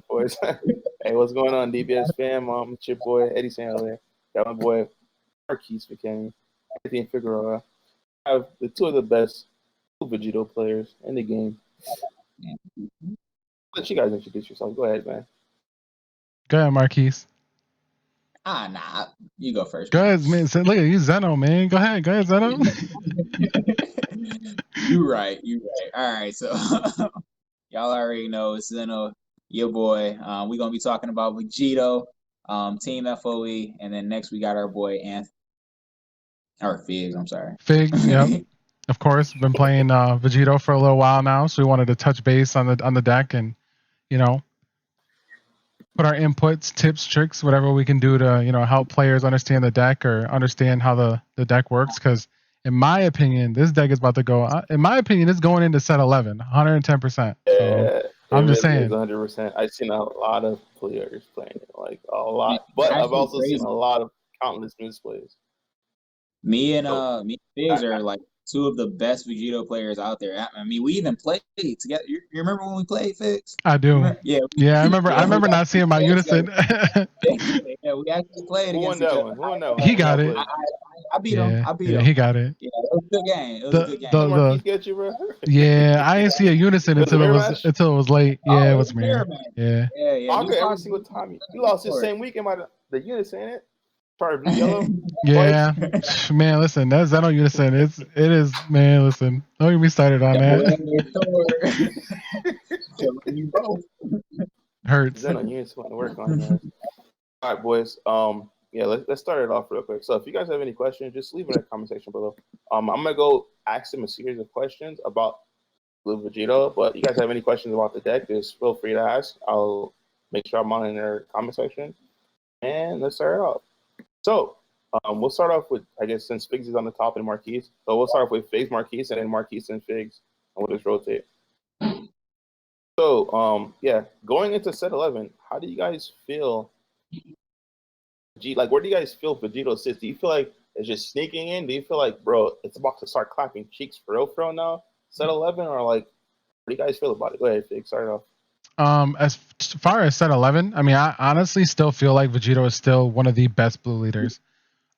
Boys. Hey, what's going on, DBS fam? It's your boy Eddie Hilaire. Got my boy Marquis McKinney, Anthony Figueroa. I have the two of the best Vegito players in the game. Let you guys introduce yourself. Go ahead, man. Go ahead, Marquis. Nah. You go first. Go ahead, man. Look at you, Zeno, man. Go ahead, Zeno. You right. All right, so y'all already know it's Zeno, your boy. We're gonna be talking about Vegito, Team FOE, and then next we got our boy Anthony. Or Figs, I'm sorry. Figs, yep. Of course, been playing Vegito for a little while now, so we wanted to touch base on the deck and, put our inputs, tips, tricks, whatever we can do to, help players understand the deck or understand how the deck works. Because in my opinion, this deck is about to go. In my opinion, it's going into set 11, 110%. So I'm just saying, 100%. I've seen a lot of players playing it, like a lot, but I've also seen a lot of countless misplays. Me and Figs are like two of the best Vegito players out there. I mean, we even played together. You remember when we played, Figs? I do. Yeah, I remember. I remember not seeing my unison. Yeah, we actually played against each other. He got it. I beat him. Yeah, he got it. Yeah, it was a good game. It was a good game. Yeah, I didn't see a unison until it was late. Yeah, it was mirror. Yeah. Every single time you lost the same weekend by the unison, ain't it? Sorry, blue yellow. Yeah, man. Listen, that Zeno unison. It is, man. Listen, don't get me started on that. Hurts. Zeno unison want to work on that. All right, boys. Let's start it off real quick. So if you guys have any questions, just leave it in the comment section below. I'm gonna go ask them a series of questions about Blue Vegito. But if you guys have any questions about the deck, just feel free to ask. I'll make sure I'm on in their comment section. And let's start it off. So we'll start off with, I guess, since Figs is on the top and Marquis. So we'll start off with Figs, Marquis, and then Marquis and Figs, and we'll just rotate. So going into set 11, how do you guys feel? Where do you guys feel Vegito sits? Do you feel like it's just sneaking in? Do you feel like, bro, it's about to start clapping cheeks for real now? Set 11, or like, what do you guys feel about it? Go ahead, Figs, start it off. As far as set 11, I mean, I honestly still feel like Vegito is still one of the best blue leaders.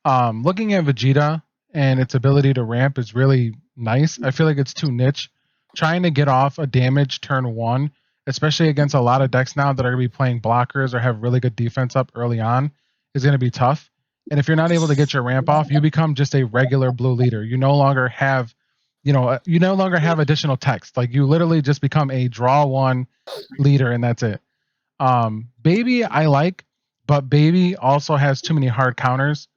Looking at Vegeta and its ability to ramp is really nice. I feel like it's too niche. Trying to get off a damage turn 1, especially against a lot of decks now that are going to be playing blockers or have really good defense up early on, is going to be tough. And if you're not able to get your ramp off, you become just a regular blue leader. You no longer have additional text. Like, you literally just become a draw 1 leader, and that's it. Baby I like, but Baby also has too many hard counters.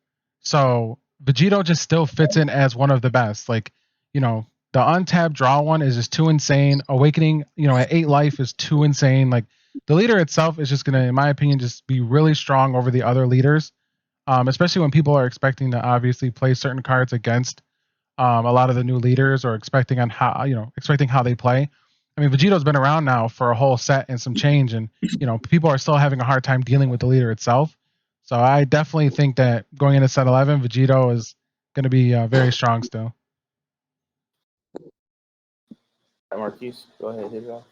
So Vegito just still fits in as one of the best. Like, the untapped draw 1 is just too insane. Awakening, at 8 life is too insane. Like, the leader itself is just going to, in my opinion, just be really strong over the other leaders. Especially when people are expecting to obviously play certain cards against a lot of the new leaders, or expecting how they play. I mean, Vegito's been around now for a whole set and some change, and people are still having a hard time dealing with the leader itself. So I definitely think that going into set 11, Vegito is going to be very strong still. Marquis, go ahead, hit it off.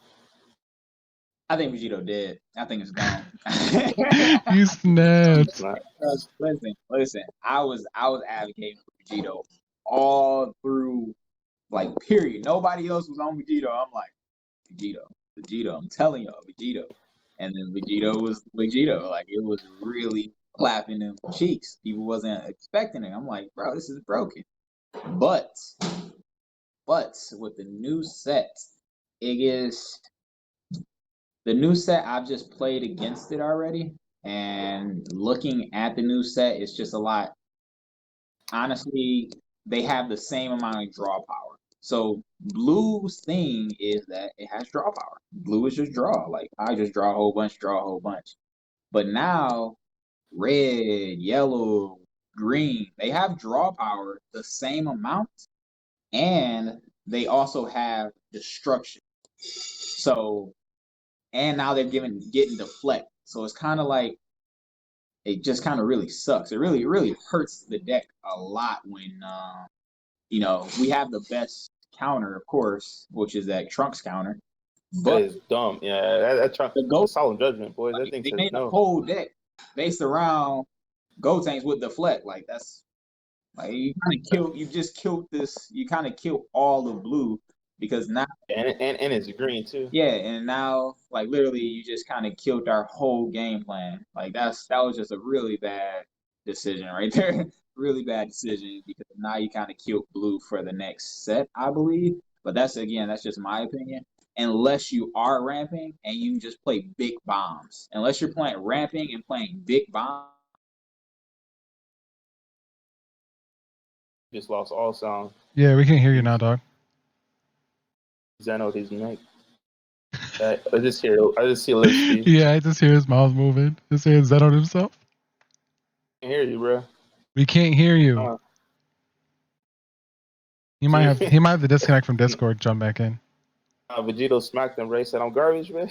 I think Vegito dead. I think it's gone. You snapped. Listen. I was advocating for Vegito all through, like, period. Nobody else was on Vegito. I'm like, Vegito. I'm telling y'all, Vegito. And then Vegito was Vegito. Like, it was really clapping them cheeks. People wasn't expecting it. I'm like, bro, this is broken. But with the new set, the new set, I've just played against it already, and looking at the new set, it's just a lot. Honestly, they have the same amount of draw power. So Blue's thing is that it has draw power. Blue is just draw. Like, I just draw a whole bunch. But now, red, yellow, green, they have draw power the same amount, and they also have destruction. So, and now they're getting deflect. So it's kind of like, it just kind of really sucks. It really hurts the deck a lot when we have the best counter, of course, which is that Trunks counter. That But is dumb. Yeah, that's the a Goat, solid judgment, boys. That like, thing they says made a no. whole deck based around Gotenks with deflect. Like that's like you just killed this. You kind of killed all of blue because now And it's green too. yeah, and now like literally you just kind of killed our whole game plan. Like that was just a really bad decision right there. Really bad decision because now you kind of killed blue for the next set, I believe. But that's just my opinion. Unless you are ramping and you just play big bombs. Unless you're playing ramping and playing big bombs. Just lost all sound. Yeah, we can hear you now, dog. Zeno, his neck. I just see lips speak. Yeah, I just hear his mouth moving. Just saying Zed on himself. I can hear you, bro. We can't hear you. He might have the disconnect from Discord. Jump back in. Vegito smacked him. Ray said, "I'm garbage, man."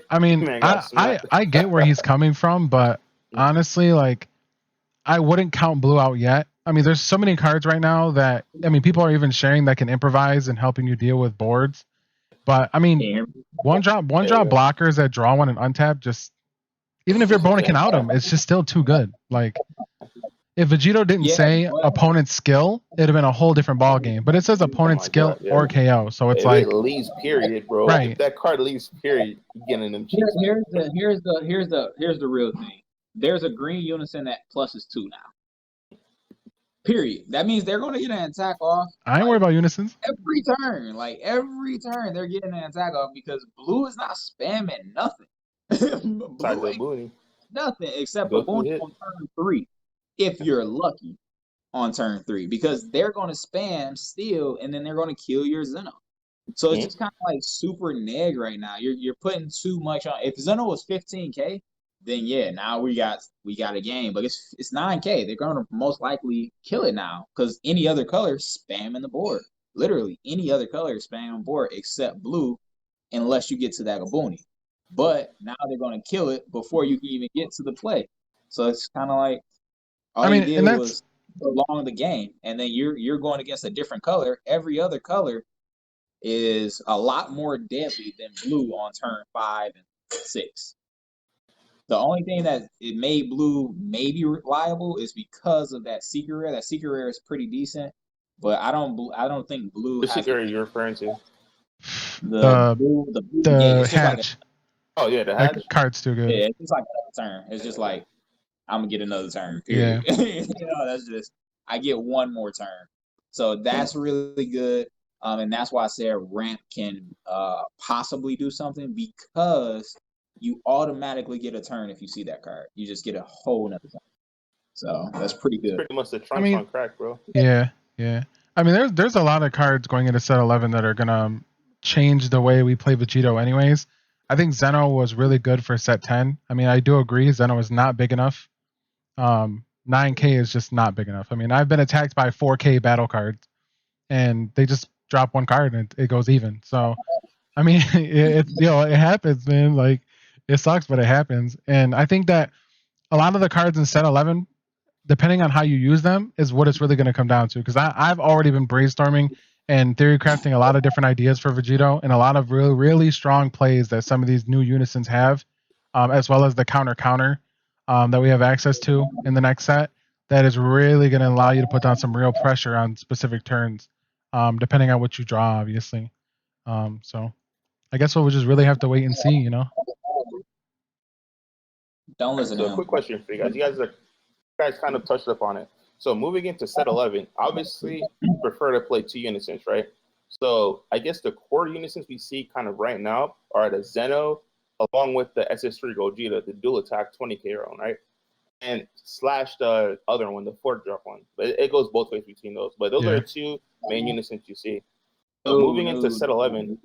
I mean, Man got smacked. I get where he's coming from, but honestly, like, I wouldn't count blue out yet. I mean, there's so many cards right now that, I mean, people are even sharing that can improvise and helping you deal with boards. But I mean, one drop blockers that draw one and untap, just even if your opponent can out him, it's just still too good. Like, if Vegito didn't say opponent's skill, it'd have been a whole different ball game. But it says opponent's skill or KO, so it's if like it leaves period, bro. Right. If that card leaves period, you getting them cheeks. Here's the real thing. There's a green unison that pluses 2 now. Period. That means they're going to get an attack off. I ain't worried about unisons. Every turn, they're getting an attack off because blue is not spamming nothing. Blue ain't nothing except a bonus on turn 3, if you're lucky on turn 3, because they're going to spam steal and then they're going to kill your Zeno. So it's just kind of like super neg right now. You're putting too much on. If Zeno was 15K, then yeah, now we got a game. But it's 9K. They're gonna most likely kill it now because any other color spamming the board. Literally any other color spamming on board except blue, unless you get to that Gabuni. But now they're gonna kill it before you can even get to the play. So it's kind of like all you did was prolong the game, and then you're going against a different color. Every other color is a lot more deadly than blue on turn 5 and 6. The only thing that it made blue maybe reliable is because of that secret rare. That secret rare is pretty decent, but I don't think blue. What secret rare are you referring to? The gate. hatch. The hatch. That card's too good. Yeah, it's just like another turn. It's just like I'm gonna get another turn. Period. Yeah. That's just I get one more turn. So that's really good. And that's why I said ramp can possibly do something because you automatically get a turn if you see that card. You just get a whole nother turn. So that's pretty good. It's pretty much the trunks on crack, bro. Yeah. I mean, there's a lot of cards going into set 11 that are gonna change the way we play Vegito, anyways. I think Zeno was really good for set 10. I mean, I do agree Zeno is not big enough. 9K is just not big enough. I mean, I've been attacked by 4K battle cards, and they just drop one card and it goes even. So, I mean, it happens, man. Like, it sucks, but it happens. And I think that a lot of the cards in set 11, depending on how you use them, is what it's really going to come down to. Because I've already been brainstorming and theory crafting a lot of different ideas for Vegito and a lot of really, really strong plays that some of these new unisons have, as well as the counter that we have access to in the next set. That is really going to allow you to put down some real pressure on specific turns, depending on what you draw, obviously. So I guess we'll just really have to wait and see, you know? Don't listen to him. Quick question for you guys. You guys kind of touched upon it. So moving into set 11, obviously you prefer to play 2 unisons, right? So I guess the core unisons we see kind of right now are the Zeno, along with the SS3 Gogeta, the dual attack 20k round, right? And slash the other one, the 4-drop one. But it goes both ways between those. But those are the 2 main unisons you see. So moving into set 11,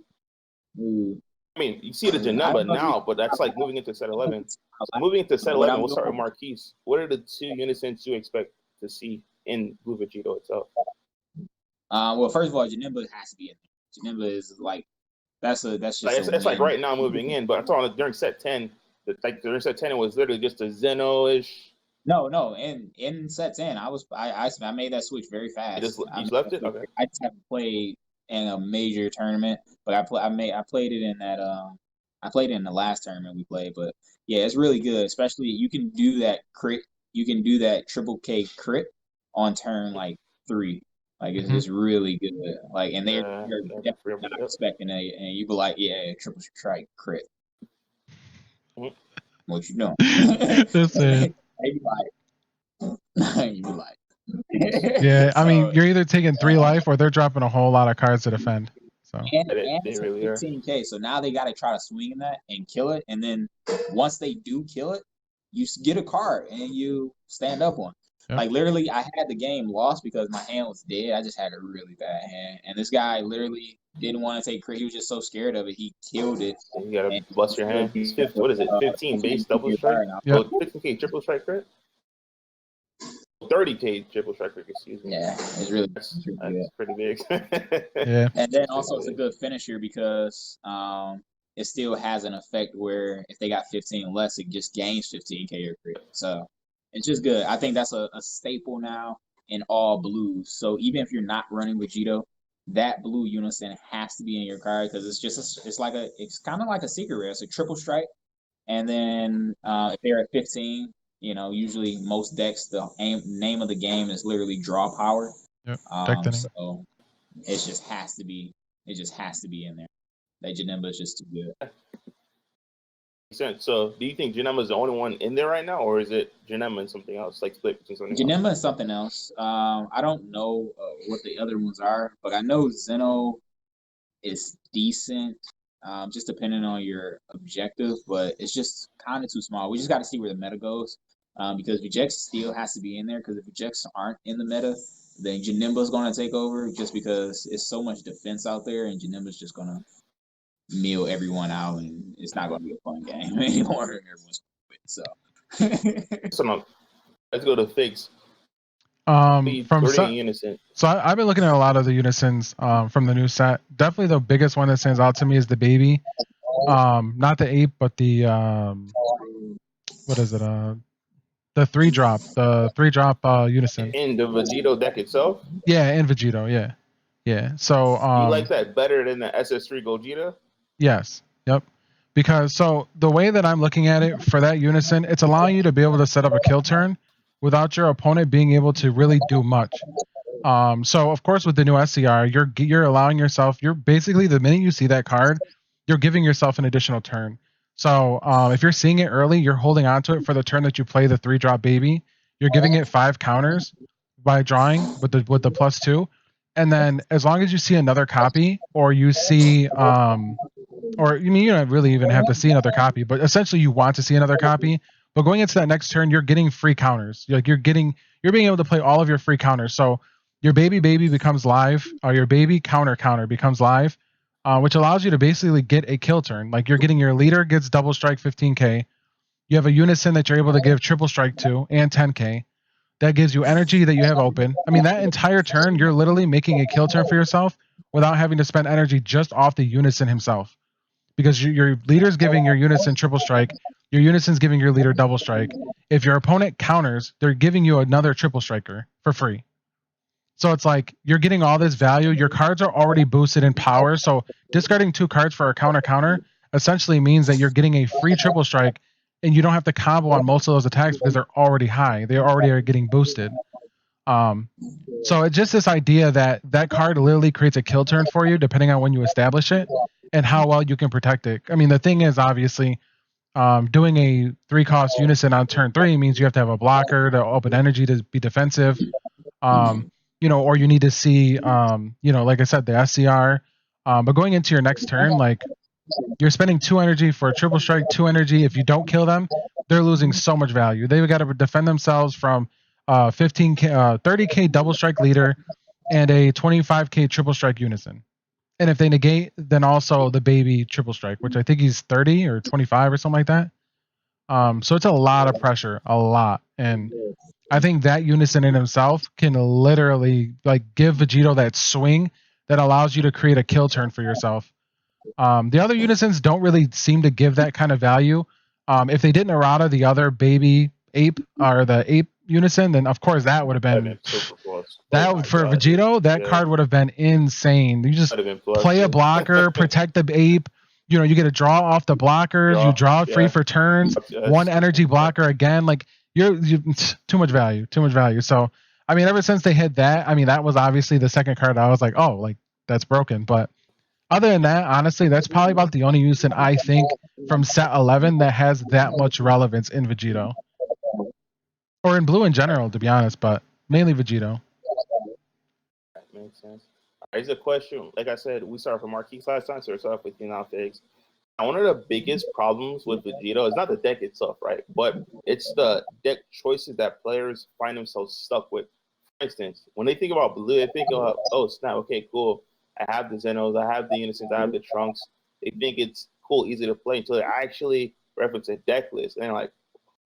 I mean, you see the Janemba now, but that's like moving into set 11. So moving into set 11, we'll start with Marquis. What are the 2 unisons you expect to see in Blue Vegito itself? Well, first of all, Janemba has to be in there. Janemba is like that's just like, it's like right now moving in, but I'm talking during set 10. During set 10, it was literally just a Zeno-ish. No. In set 10, I made that switch very fast. You just left it? Okay. I just haven't played in a major tournament, but I played it in that I played it in the last tournament we played. But yeah, it's really good. Especially you can do that crit. You can do that triple K crit on turn like 3. Like it's really good. Like and they're definitely not expecting it, and you be like, yeah, triple strike crit. What you doing? That's it. You be like, Yeah, I mean, So, you're either taking 3 life or they're dropping a whole lot of cards to defend. So and They it's a really are. 15K. So now they got to try to swing in that and kill it. And then once they do kill it, you get a card and you stand up one. Yep. Like literally, I had the game lost because my hand was dead. I just had a really bad hand, and this guy literally didn't want to take crit. He was just so scared of it. He killed it. You gotta bust your hand. What is it? 15 base double strike? Yep. Oh, 15K triple strike crit? 30K triple strike crit, excuse me. Yeah, it's really That's good. pretty big. Yeah. And then also it's a good finisher because it still has an effect where if they got 15 less, it just gains 15K or crit. So it's just good. I think that's a staple now in all blues. So even if you're not running Vegito, that blue unison has to be in your card because it's kind of like a secret rare. It's a triple strike, and then if they're at 15, usually most decks the name of the game is literally draw power. Yep. Deck So it just has to be in there. That Janemba is just too good. So, do you think Janemba is the only one in there right now, or is it Janemba and something else, like split between something else? Janemba is something else. I don't know what the other ones are, but I know Zeno is decent, just depending on your objective, but it's just kind of too small. We just got to see where the meta goes, because Vegeks still has to be in there, because if Vegeks aren't in the meta, then Janemba is going to take over, just because it's so much defense out there, and Janemba is just going to meal everyone out, and it's not going to be a fun game anymore. Everyone's going to quit. So let's go to Figs. So I've been looking at a lot of the unisons from the new set. Definitely the biggest one that stands out to me is the baby. Not the ape, but the what is it? The 3-drop, unison. In the Vegito deck itself? Yeah, in Vegito, yeah. So you like that better than the SS3 Gogeta? Yes. Yep. Because so the way that I'm looking at it for that unison, it's allowing you to be able to set up a kill turn without your opponent being able to really do much. So of course with the new SCR, you're allowing yourself. You're basically, the minute you see that card, you're giving yourself an additional turn. So if you're seeing it early, you're holding on to it for the turn that you play the 3-drop baby. You're giving it 5 counters by drawing with the +2, and then as long as you see another copy, or you see or you don't really even have to see another copy, but essentially you want to see another copy. But going into that next turn, you're getting free counters. Like you're being able to play all of your free counters. So your baby becomes live, or your baby counter becomes live, which allows you to basically get a kill turn. Like you're getting your leader gets double strike 15K. You have a unison that you're able to give triple strike to and 10K. That gives you energy that you have open. I mean, that entire turn, you're literally making a kill turn for yourself without having to spend energy just off the unison himself. Because your leader's giving your unison triple strike, your unison's giving your leader double strike. If your opponent counters, they're giving you another triple striker for free. So it's like you're getting all this value. Your cards are already boosted in power. So discarding 2 cards for a counter essentially means that you're getting a free triple strike, and you don't have to combo on most of those attacks because they're already high. They already are getting boosted. So it's just this idea that card literally creates a kill turn for you depending on when you establish it and how well you can protect it. I mean, the thing is, obviously, doing a 3-cost unison on turn 3 means you have to have a blocker to open energy to be defensive. Or you need to see, like I said, the SCR. But going into your next turn, like you're spending 2 energy for a triple strike, 2 energy. If you don't kill them, they're losing so much value. They've got to defend themselves from 15K, 30K double strike leader and a 25K triple strike unison. And if they negate, then also the baby triple strike, which I think he's 30 or 25 or something like that. So it's a lot of pressure, a lot. And I think that unison in himself can literally like give Vegito that swing that allows you to create a kill turn for yourself. The other unisons don't really seem to give that kind of value. If they didn't errata the other baby ape or the ape Unison, then of course that would have been super plus. That for Vegito, that card would have been insane. You just play a blocker, protect the ape. You know, you get a draw off the blockers. You draw it free for turns. One energy blocker again. Like you're too much value. Too much value. So I mean, ever since they hit that, I mean, that was obviously the second card. I was like, oh, like that's broken. But other than that, honestly, that's probably about the only Unison I think from set 11 that has that much relevance in Vegito. Or in blue in general, to be honest, but mainly Vegito. That makes sense. Here's a question. Like I said, we started from Marquis last time, so we start off with now Figs. One of the biggest problems with Vegito is not the deck itself, right? But it's the deck choices that players find themselves stuck with. For instance, when they think about blue, they think about, oh, snap, okay, cool. I have the Zenos, I have the Unisons, I have the Trunks. They think it's cool, easy to play until they actually reference a deck list. And they're like,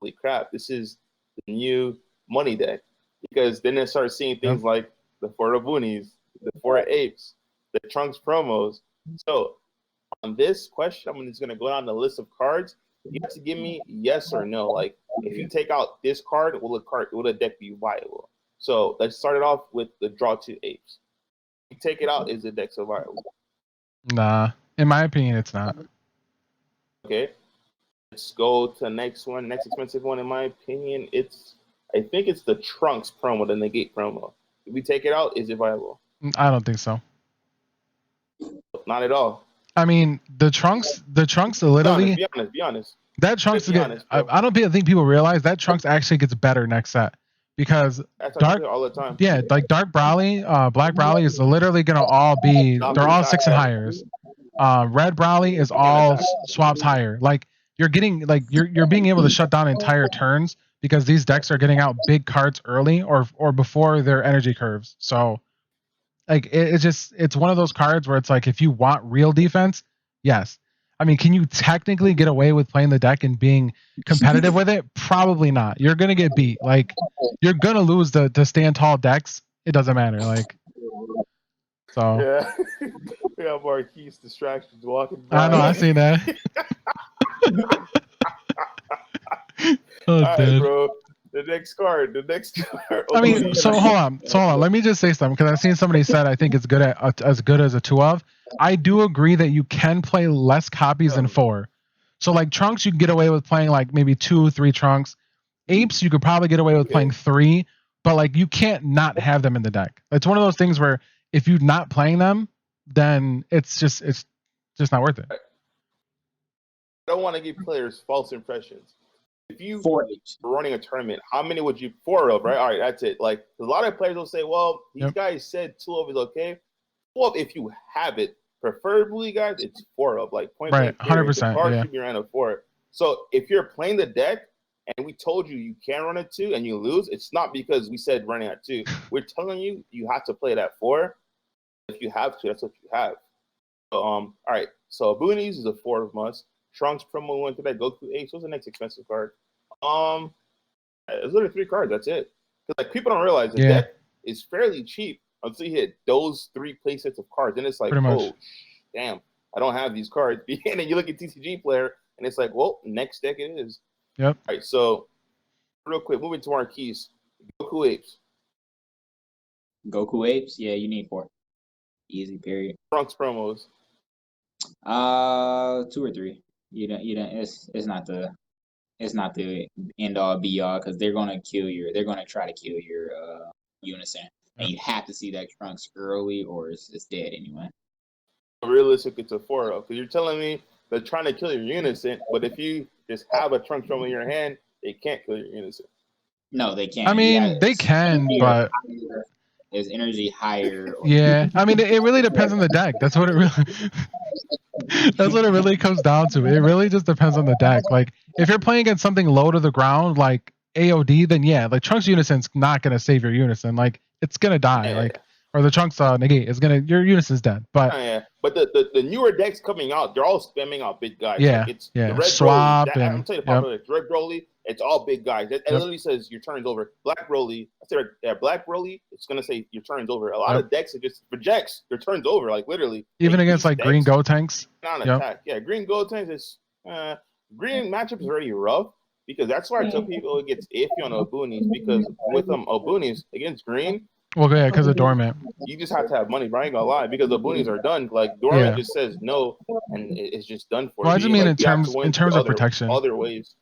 holy crap, this is the new money deck. Because then they start seeing things like the 4 Boonies, the 4 Apes, the Trunks promos. So on this question, I'm just going to go down the list of cards. You have to give me yes or no. Like, if you take out this card, will the deck be viable? So let's start it off with the draw 2 Apes. If you take it out, is the deck so viable? Nah. In my opinion, it's not. Okay. Let's go to the next one. Next expensive one, in my opinion, I think it's the Trunks promo, the Negate promo. If we take it out, is it viable? I don't think so. Not at all. I mean, the Trunks literally. Be honest. That Trunks I don't think people realize that Trunks actually gets better next set because Dark all the time. Yeah, like Dark Browly, Black Browly is literally gonna all be. They're all 6 and higher. Red Browly is all swaps higher. Like you're getting you're being able to shut down entire turns because these decks are getting out big cards early or before their energy curves. So like it's one of those cards where it's like if you want real defense, yes. I mean, can you technically get away with playing the deck and being competitive with it? Probably not. You're gonna get beat. Like you're gonna lose the stand tall decks. It doesn't matter. Like so. Yeah, we have Marquis distractions walking by. I know. I seen that. All right, bro. The next card. I mean, so hold on. Let me just say something because I've seen somebody said I think it's good at as good as a 2 of. I do agree that you can play less copies than 4. So like Trunks, you can get away with playing like maybe 2, 3 Trunks. Apes, you could probably get away with playing 3, but like you can't not have them in the deck. It's one of those things where if you're not playing them, then it's just not worth it. I don't want to give players false impressions. If you were running a tournament, how many would you 4 of, right? All right, that's it. Like a lot of players will say, well, these guys said 2 of is okay. 4 of, if you have it, preferably, guys, it's 4 of. Like point right, 100%. Card should be around a 4. So if you're playing the deck and we told you can run a 2 and you lose, it's not because we said running at 2. We're telling you have to play it at 4. If you have to, that's what you have. So, all right. So Boonies is a 4 of must. Trunks promo went to that. Goku Ace. What's the next expensive card? There's literally 3 cards. That's it. Because like people don't realize the deck is fairly cheap until you hit those 3 playsets of cards. Then it's like, oh, damn, I don't have these cards. And then you look at TCG player, and it's like, well, next deck it is. Yep. All right. So real quick, moving to Marquis. Goku Apes. Goku Apes. Yeah, you need 4. Easy period. Trunks promos. 2 or 3. You don't. It's not the end all be all because they're gonna try to kill your Unison, and you have to see that Trunks early or it's dead anyway. Realistic, it's a 4 of because you're telling me they're trying to kill your Unison, but if you just have a Trunks promo in your hand, they can't kill your Unison. No, they can't. I mean, they can, but is energy higher? Yeah, I mean, it really depends on the deck. That's what it really comes down to. It really just depends on the deck. Like, if you're playing against something low to the ground, like AOD, then yeah, like Trunks Unison's not gonna save your Unison. Like, it's gonna die. Like, or the Trunks Negate is gonna, your Unison's dead. But but the newer decks coming out, they're all spamming out big guys. Yeah, like it's yeah. The Red Swap Broly, I'm telling you, the popular Red Broly, it's all big guys. It literally says your turn's over. Black Broly, Black Broly, it's gonna say your turn's over. A lot of decks it just rejects your turn's over, like literally. Even against like green Gotenks. Not an attack. Yeah, green Gotenks is green matchup is already rough. because that's why I tell people it gets iffy on Obunis, because with Obunis against green, Well, yeah, because of dormant. you just have to have money, but I ain't gonna lie, because Obunis are done. Like dormant just says no, and it's just done for. Well, I just mean like, in terms of protection, other ways.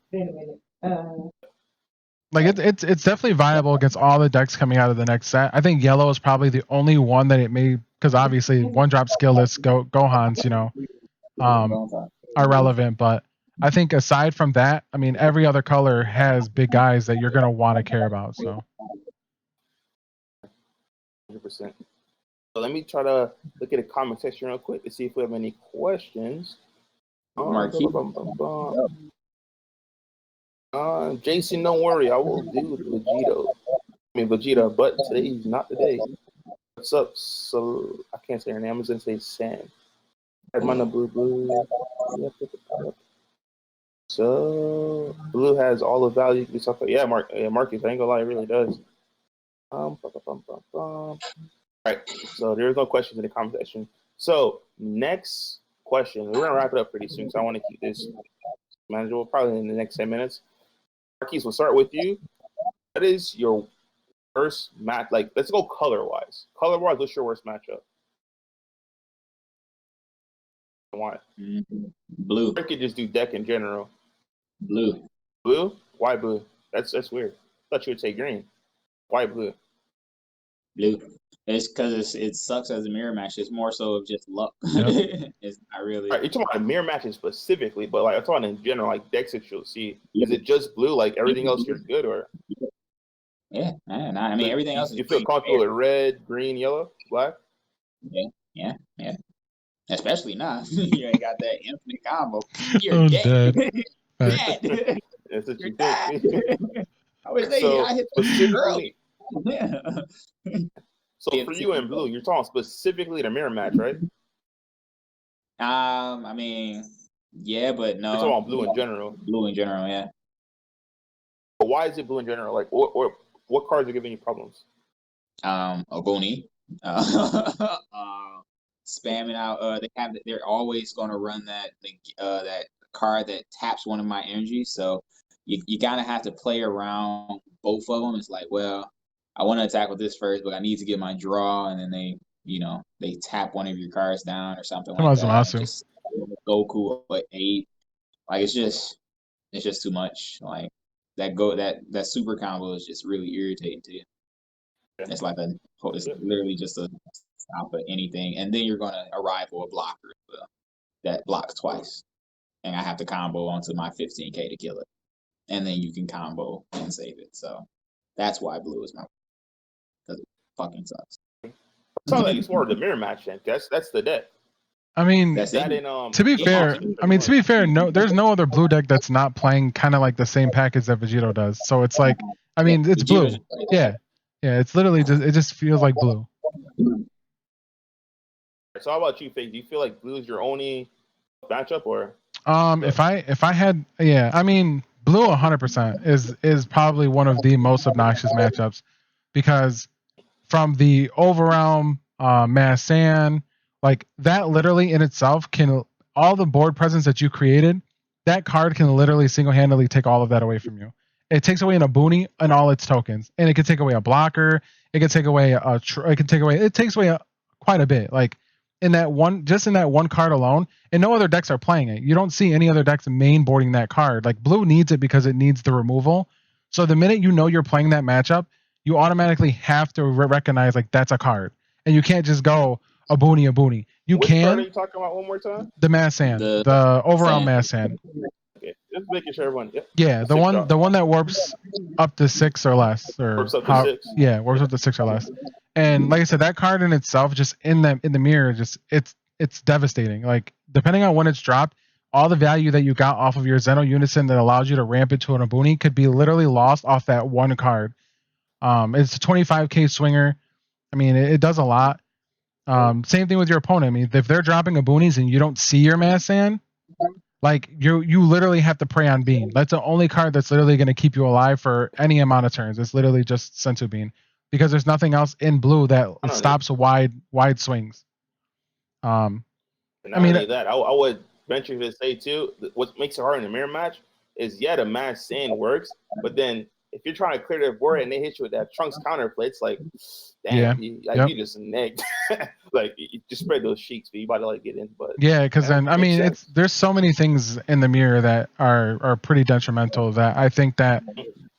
Like it's definitely viable against all the decks coming out of the next set. I think yellow is probably the only one that it may, because obviously one drop skillless Gohans, are relevant. But I think aside from that, I mean, every other color has big guys that you're gonna want to care about. So 100%. So let me try to look at the comment section real quick to see if we have any questions. Marquis. Jason, don't worry, I will do Vegito, but today's not the day. What's up? So I can't say her name. I'm just gonna say Sam. Blue. So blue has all the value. Yeah, Marquis. I ain't gonna lie, it really does. All right. So there's no questions in the comment section. So next question. We're gonna wrap it up pretty soon, so I want to keep this manageable. Probably in the next 10 minutes. Marquis, we'll start with you. What is your worst match? Like, let's go color-wise. Color-wise, what's your worst matchup? Why? Blue. I could just do deck in general. Blue. Blue? Why blue? That's weird. I thought you would say green. Why blue? Blue. It's because it sucks as a mirror match. It's more so of just luck. Yep. It's not really. Right, you're talking about mirror matches specifically, but like I'm talking in general, like decks that you'll see. Is it just blue? Like everything else, you're good, or? Yeah, I mean everything else. You feel comfortable with red, green, yellow, black? Yeah. Especially now, you ain't got that infinite combo. You're dead. Dead. That's what you think. I wish I hit specifically. Yeah. So for you in blue, you're talking specifically the mirror match, right? I mean, yeah, but no. You're talking about blue in general. Blue in general, yeah. But why is it blue in general? Like, what cards are giving you problems? Ogoni. Spamming out. They're always going to run that card that taps one of my energies. So you gotta have to play around both of them. It's like, well, I want to attack with this first, but I need to get my draw, and then they tap one of your cards down or something like that. Awesome. Just Goku at 8. Like it's just too much. Like that super combo is just really irritating to you. It's like it's literally just a stop at anything, and then you're gonna arrive with a blocker that blocks twice, and I have to combo onto my 15k to kill it, and then you can combo and save it. So that's why blue is my, because it fucking sucks. It sounds like it's more of the mirror match then. That's the deck. I mean, to be fair, no, there's no other blue deck that's not playing kind of like the same package that Vegito does. So it's like, I mean, it's blue. Yeah, it's literally just feels like blue. So how about you, Fake? Do you feel like blue is your only matchup, or? If I had, I mean, blue 100% is probably one of the most obnoxious matchups, because from the overrealm, mass sand, like that literally in itself can, all the board presence that you created, that card can literally single-handedly take all of that away from you. It takes away an Abuni and all its tokens, and it can take away a blocker. It can take away it takes away quite a bit. Like in that one card alone, and no other decks are playing it. You don't see any other decks main boarding that card. Like blue needs it because it needs the removal. So the minute you know you're playing that matchup, you automatically have to recognize like that's a card, and you can't just go Abuni. Which card are you talking about one more time? The mass sand, the overall mass sand. Okay, just making sure everyone. Yep. Yeah, the one that warps up to 6 or less, or warps up to 6. Yeah, warps up to 6 or less. And like I said, that card in itself, just in the mirror, just it's devastating. Like depending on when it's dropped, all the value that you got off of your Zeno Unison that allows you to ramp it to an Abuni could be literally lost off that one card. It's a 25k swinger. I mean, it does a lot. Same thing with your opponent. I mean, if they're dropping Abunis and you don't see your mass sand, like you literally have to prey on Bean. That's the only card that's literally going to keep you alive for any amount of turns. It's literally just Senzu Bean, because there's nothing else in blue that stops wide swings. I mean that I would venture to say too, what makes it hard in a mirror match is the Mass Saiyan works, but then if you're trying to clear their board and they hit you with that Trunks counterplay, it's like, damn, you just negged. Like you just spread those cheeks, but you about to like get in. But yeah, because then I mean, there's so many things in the mirror that are pretty detrimental that I think that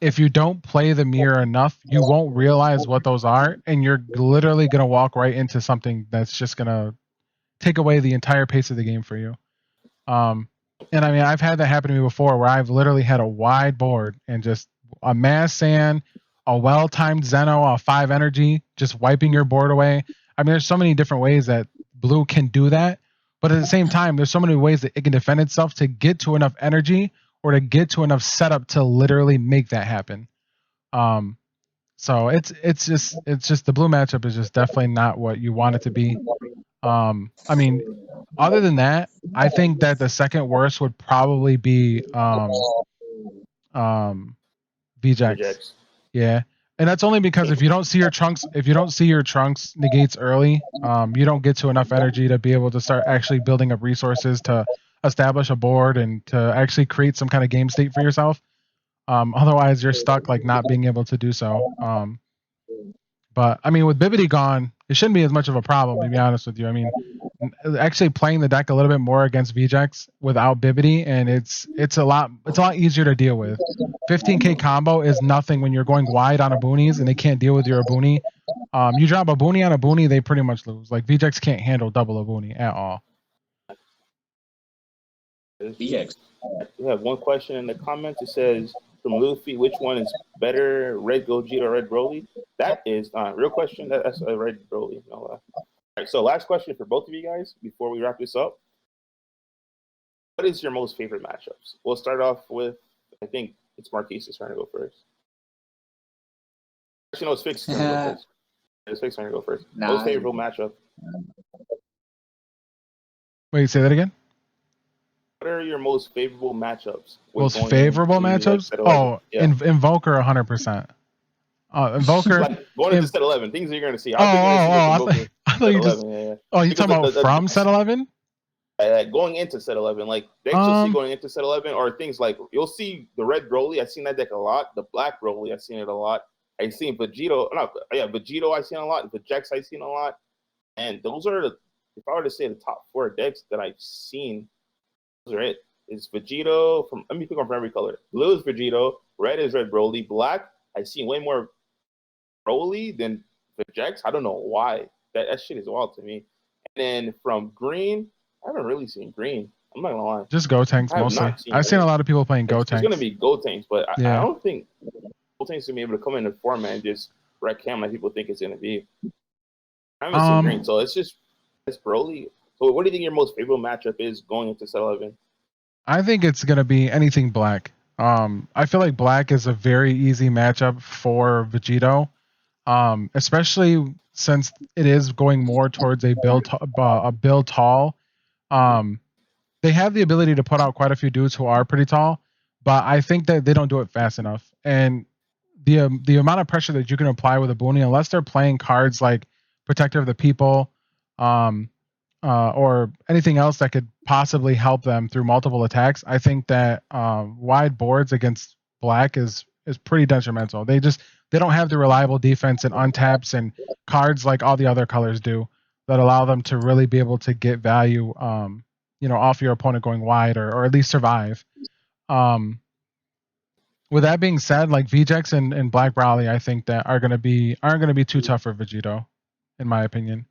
if you don't play the mirror enough, you won't realize what those are, and you're literally gonna walk right into something that's just gonna take away the entire pace of the game for you. And I mean, I've had that happen to me before, where I've literally had a wide board and just a Mass Saiyan, a well-timed Zeno, a 5 energy, just wiping your board away. I mean, there's so many different ways that blue can do that, but at the same time, there's so many ways that it can defend itself to get to enough energy or to get to enough setup to literally make that happen. So it's just the blue matchup is just definitely not what you want it to be. I mean, other than that, I think that the second worst would probably be VJX. Yeah. And that's only because if you don't see your trunks negates early, you don't get to enough energy to be able to start actually building up resources to establish a board and to actually create some kind of game state for yourself. Otherwise you're stuck like not being able to do so. But I mean, with Bibbidi gone, it shouldn't be as much of a problem, to be honest with you. I mean, actually playing the deck a little bit more against VJX without Bibbidi, and it's a lot easier to deal with. 15k combo is nothing when you're going wide on a boonies and they can't deal with your Abuni. You drop a boonie on a boonie, they pretty much lose. Like VJX can't handle double a boonie at all. VJX. We have one question in the comments. It says, from Luffy, which one is better, Red Gogeta or Red Broly? That is real question. That's a Red Broly. No, all right, so last question for both of you guys before we wrap this up. What is your most favorite matchups? We'll start off with, I think it's Marquis is trying to go first. Actually, no, it's Fix trying to go first. It's Fix trying to go first. Most favorite matchup. Wait, say that again? What are your most favorable matchups? Most favorable matchups? Oh, yeah. Invoker 100%. Invoker. Like going into set 11, things you're going to see. I thought you just. Yeah. Oh, you talking about from set 11? Going into set 11, like decks you'll see going into set 11, or things like you'll see the Red Broly. I've seen that deck a lot. The Black Broly, I've seen it a lot. I've seen Vegito. Vegito I've seen a lot. Vegeta I've seen a lot. And those are if I were to say the top 4 decks that I've seen, those are it. It's Vegito let me pick one from every color. Blue is Vegito, red is Red Broly, black I've seen way more Broly than Vegeta. I don't know why. That shit is wild to me. And then from green, I haven't really seen green. I'm not gonna lie. Just Gotenks mostly. I've seen a lot of people playing Gotenks. It's gonna be Gotenks, but I don't think Gotenks gonna be able to come in the format and just wreck him like people think it's gonna be. I haven't seen green, so it's Broly. So what do you think your most favorable matchup is going into set 11? I think it's gonna be anything black. I feel like black is a very easy matchup for Vegito, especially since it is going more towards a build tall. They have the ability to put out quite a few dudes who are pretty tall, but I think that they don't do it fast enough. And the amount of pressure that you can apply with a boonie, unless they're playing cards like Protector of the People, or anything else that could possibly help them through multiple attacks, I think that wide boards against black is pretty detrimental. They don't have the reliable defense and untaps and cards like all the other colors do that allow them to really be able to get value, off your opponent going wide or at least survive. With that being said, like VJX and Black Broly, I think that aren't gonna be too tough for Vegito, in my opinion.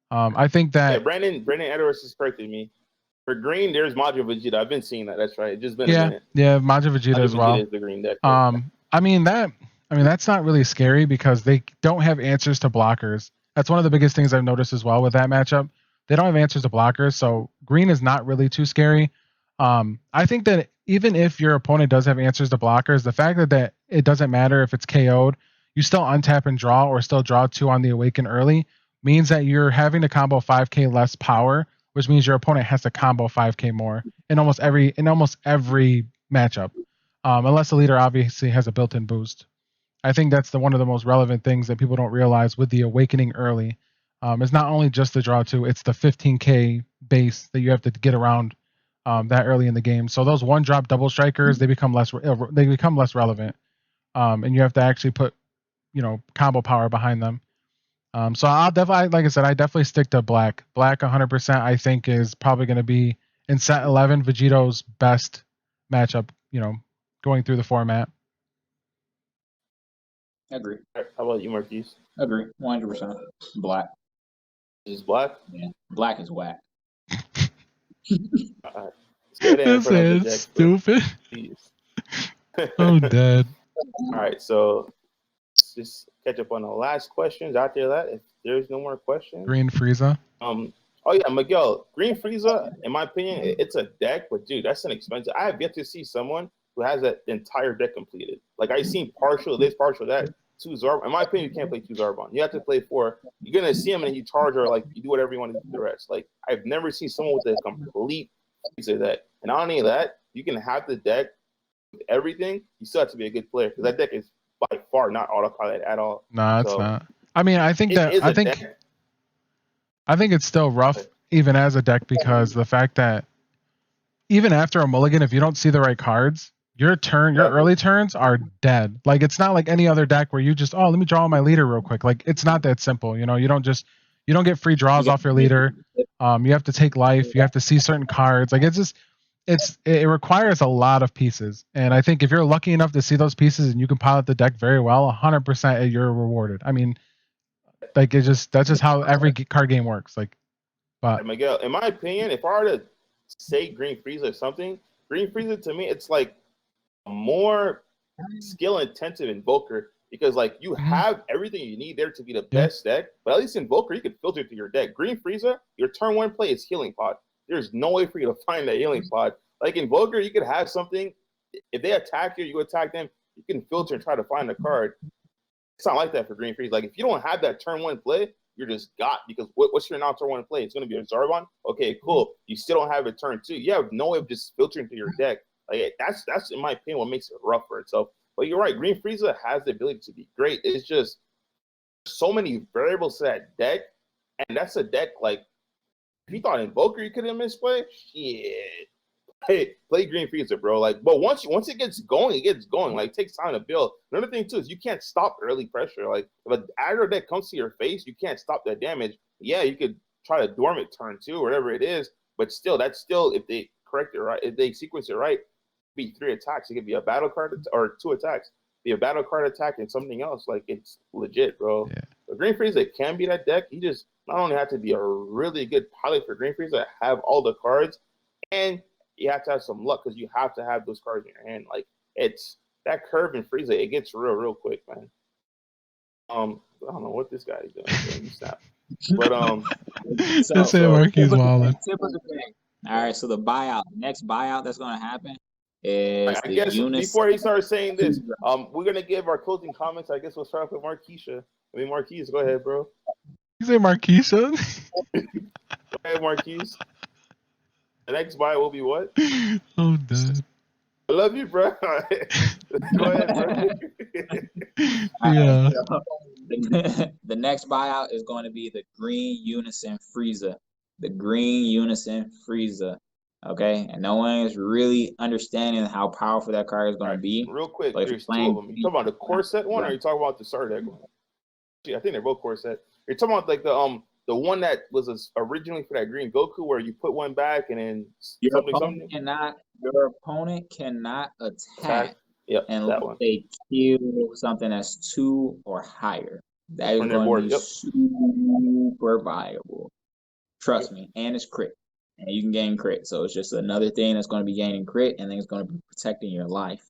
I think that Brandon Edwards is correcting me. For green, there's Majin Vegeta. I've been seeing that. That's right. It's just been a minute. Yeah, Majin Vegeta as well. Is the green deck. I mean that's not really scary because they don't have answers to blockers. That's one of the biggest things I've noticed as well with that matchup. They don't have answers to blockers, so green is not really too scary. I think that even if your opponent does have answers to blockers, the fact that it doesn't matter if it's KO'd, you still untap and draw or still draw 2 on the Awaken early, means that you're having to combo 5k less power, which means your opponent has to combo 5k more in almost every matchup, unless the leader obviously has a built-in boost. I think that's one of the most relevant things that people don't realize with the Awakening early. It's not only just the draw 2, it's the 15k base that you have to get around that early in the game. So those one drop double strikers, they become less relevant, and you have to actually put combo power behind them. So I'll definitely, like I said, I definitely stick to black. Black 100%. I think is probably going to be in set 11 Vegito's best matchup. Going through the format. Agree. How about you, Marquis? Agree. 100%. Black. Is black? Yeah. Black is whack. This is stupid. Oh, dead. All right, so let's just catch up on the last questions. After that, if there's no more questions, Green Frieza. Oh yeah, Miguel. Green Frieza, in my opinion, it's a deck, but dude, that's an expensive. I have yet to see someone who has that entire deck completed. Like I've seen partial this, partial that. 2 Zarbon. In my opinion, you can't play 2 Zarbon. You have to play 4. You're gonna see them and you charge or like you do whatever you want to do with the rest. Like I've never seen someone with a complete Frieza deck. And not only that, you can have the deck with everything. You still have to be a good player because that deck is by far not autopilot at all. No, it's not. I mean, I think it's still rough even as a deck because the fact that even after a mulligan, if you don't see the right cards, your early turns are dead. Like it's not like any other deck where you just, let me draw my leader real quick. Like it's not that simple. You don't get free draws off your leader. You have to take life. You have to see certain cards. Like it requires a lot of pieces. And I think if you're lucky enough to see those pieces and you can pilot the deck very well, 100% you're rewarded. I mean, like that's just how every card game works. Like, but Miguel, in my opinion, if I were to say Green Frieza or something, Green Frieza to me, it's like more skill intensive Invoker because like you have everything you need there to be the best deck, but at least Invoker you can filter through your deck. Green Frieza, your turn 1 play is Healing Pod. There's no way for you to find that Healing Pod. Like Invoker, you could have something. If they attack you attack them. You can filter and try to find a card. It's not like that for Green Frieza. Like if you don't have that turn 1 play, you're just got because what's your now turn 1 play? It's going to be a Zarbon. Okay, cool. You still don't have a turn 2. You have no way of just filtering through your deck. Like that's in my opinion what makes it rough for itself. But you're right, Green Frieza has the ability to be great. It's just so many variables to that deck, and that's a deck like if you thought Invoker you couldn't misplay, shit. Hey, play Green Frieza, bro. Like, but once it gets going, it gets going. Like, it takes time to build. Another thing too is you can't stop early pressure. Like, if an aggro deck comes to your face, you can't stop that damage. Yeah, you could try to dormant turn 2 or whatever it is, but still, that's still if they correct it right, if they sequence it right, be 3 attacks. It could be a battle card or 2 attacks. Be a battle card attack and something else. Like it's legit, bro. Yeah. But Green Frieza can be that deck. You just not only have to be a really good pilot for Green Frieza, have all the cards, and you have to have some luck because you have to have those cards in your hand. Like it's that curve in Frieza, it gets real quick, man. I don't know what this guy is doing. Stop. But Marquis is walling. All right, so the buyout, next buyout that's going to happen is I guess before he starts saying this, we're gonna give our closing comments. I guess we'll start off with Marquisha. Marquise, go ahead, bro. You say Marquisha? Go ahead, Marquise. The next buyout will be what? Oh, dude. I love you, bro. Go ahead, bro. Yeah. The next buyout is going to be the Green Unison Frieza. The Green Unison Frieza. Okay, and no one is really understanding how powerful that card is going to be. Real quick, there's 2 of them. You talking about the core set one, or are you talking about the starter deck one? I think they're both core set. You're talking about like the one that was originally for that Green Goku, where you put one back and then your opponent cannot attack unless they kill something that's 2 or higher. That is going to be super viable. Trust me, and it's crit. And you can gain crit. So it's just another thing that's going to be gaining crit, and then it's going to be protecting your life.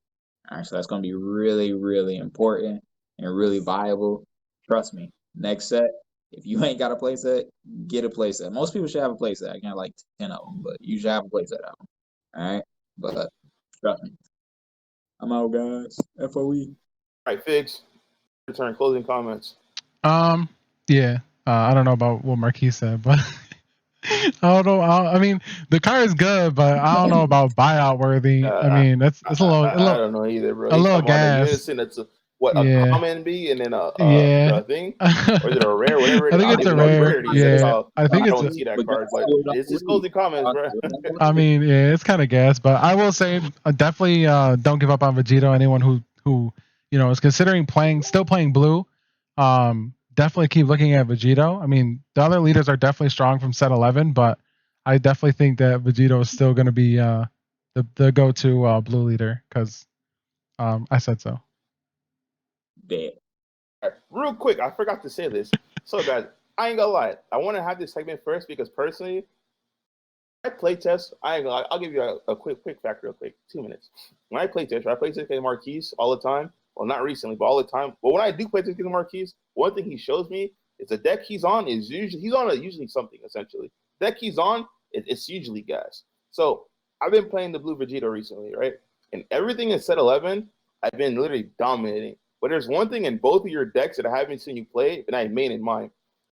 All right, so that's going to be really, really important and really viable. Trust me. Next set, if you ain't got a playset, get a playset. Most people should have a playset. I got like 10 of them, but you should have a playset of them. All right? But trust me. I'm out, guys. FOE. All right, Figs. Return closing comments. Yeah. I don't know about what Marquis said, but I don't know. I mean, the car is good, but I don't know about buyout worthy. I mean, it's a little. I don't know either, bro. A little gas. what a Yeah. common be and then Yeah. the thing, or is it a rare, whatever it I is? think I it's don't a even know what rare. rarity is. That's Yeah. how I think I it's. don't see that card, but still don't it's just read. closing comments, bro. I mean, yeah, it's kind of gas, but I will say definitely don't give up on Vegito. Anyone who is considering still playing blue, definitely keep looking at Vegito. I mean, the other leaders are definitely strong from set 11, but I definitely think that Vegito is still going to be the go-to blue leader because I said so. Bet. Real quick, I forgot to say this. So, guys, I ain't gonna lie. I want to have this segment first because personally, I play test. I ain't gonna lie. I'll give you a quick fact, real quick. 2 minutes. When I play test, I play test against Marquis all the time. Well, not recently, but all the time. But when I do play test against Marquis, one thing he shows me is the deck he's on is usually something essentially. Deck he's on, it's usually gas. So I've been playing the blue Vegito recently, right? And everything in set 11, I've been literally dominating. But there's one thing in both of your decks that I haven't seen you play, and I made in mine.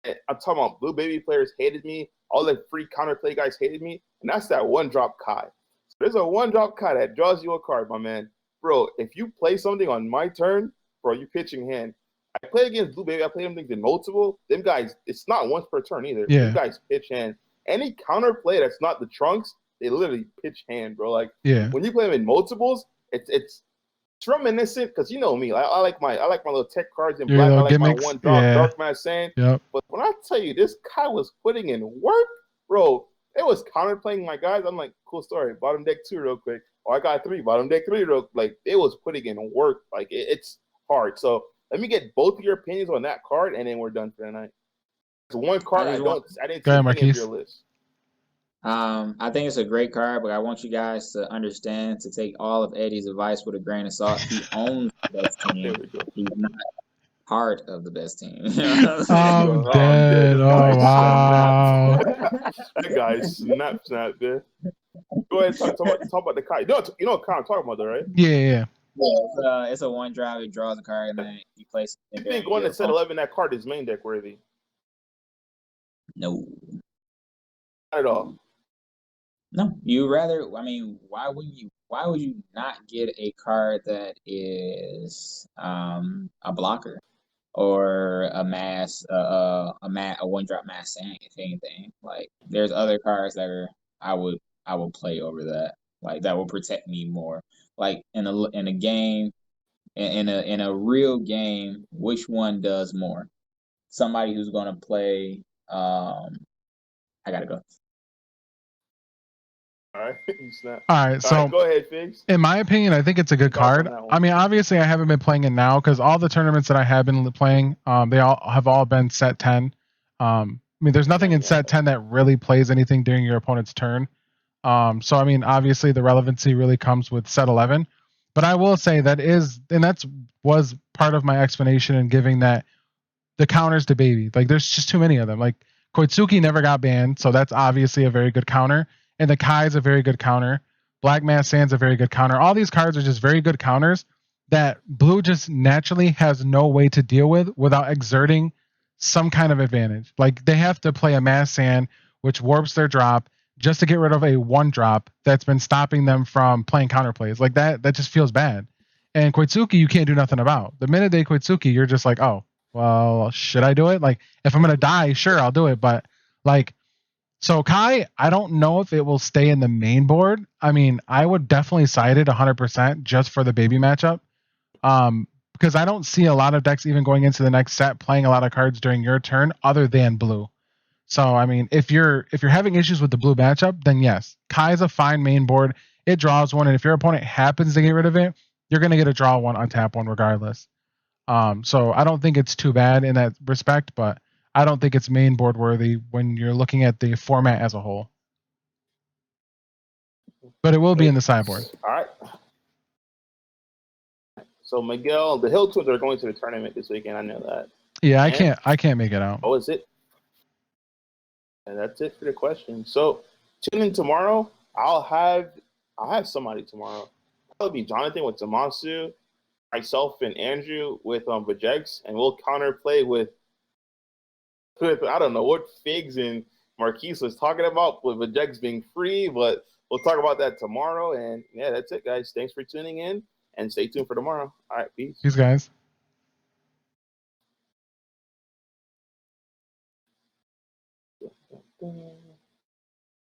And I'm talking about blue baby players hated me. All the free counterplay guys hated me, and that's that one drop Kai. So there's a one drop Kai that draws you a card, my man. Bro, if you play something on my turn, bro, you pitching hand. I play against blue baby. I play them things in multiple. Them guys, it's not once per turn either. Yeah. Them guys pitch hand. Any counterplay that's not the trunks, they literally pitch hand, bro. Like when you play them in multiples, it's reminiscent because you know me. I like my little tech cards in black. I like gimmicks. My one drop Yeah. Dark Man Sand. Yep. But when I tell you this guy was putting in work, bro, it was counterplaying my guys. I'm like, cool story. Bottom deck 2 real quick. Oh, I got 3. Bottom deck 3 real like it was putting in work. Like it's hard. So let me get both of your opinions on that card, and then we're done for the night. It's one card I didn't see any of your list. I think it's a great card, but I want you guys to understand to take all of Eddie's advice with a grain of salt. He owns the best team. He's not part of the best team. I'm dead. Oh, wow. That guy snap, man. Go ahead and talk about the card. You know what card I'm talking about, though, right? Yeah. It's a one drop. It draws a card, and then you place it. You think going to set 11, that card is main deck worthy? No. Not at all. No, you rather. I mean, why would you not get a card that is a blocker or a one drop mass sand, if anything? Like, there's other cards that I would play over that, like that will protect me more. Like in a game, in a real game, which one does more? Somebody who's gonna play. I gotta go. All right, you snap. All right, so go ahead, Figs. In my opinion, I think it's a good card. I mean, obviously, I haven't been playing it now because all the tournaments that I have been playing, they all been set 10. I mean, there's nothing in set 10 that really plays anything during your opponent's turn. So I mean, obviously, the relevancy really comes with set 11. But I will say that was part of my explanation in giving that the counters to baby. Like, there's just too many of them. Like, Koitsuki never got banned, so that's obviously a very good counter. And the Kai is a very good counter. Black Mass Sand's a very good counter. All these cards are just very good counters that blue just naturally has no way to deal with without exerting some kind of advantage. Like, they have to play a Mass Sand, which warps their drop, just to get rid of a one drop that's been stopping them from playing counterplays. Like, that just feels bad. And Koitsuki, you can't do nothing about. The minute they Koitsuki, you're just like, oh, well, should I do it? Like, if I'm going to die, sure, I'll do it. But, like, so Kai, I don't know if it will stay in the main board. I mean, I would definitely side it 100% just for the baby matchup. Because I don't see a lot of decks even going into the next set playing a lot of cards during your turn other than blue. So, I mean, if you're having issues with the blue matchup, then yes, Kai's a fine main board. It draws one, and if your opponent happens to get rid of it, you're going to get a draw one, untap one regardless. So I don't think it's too bad in that respect, but I don't think it's main board worthy when you're looking at the format as a whole. But it will be in the sideboard. All right. So Miguel, the Hill Twins are going to the tournament this weekend. I know that. Yeah, I can't make it out. Oh, is it? And that's it for the question. So tune in tomorrow. I'll have somebody tomorrow. That'll be Jonathan with Damasu, myself and Andrew with Vajex, and we'll counterplay with I don't know what Figs and Marquis was talking about with Vajex being free, but we'll talk about that tomorrow. And yeah, that's it, guys. Thanks for tuning in, and stay tuned for tomorrow. All right, peace. Peace, guys. Mm.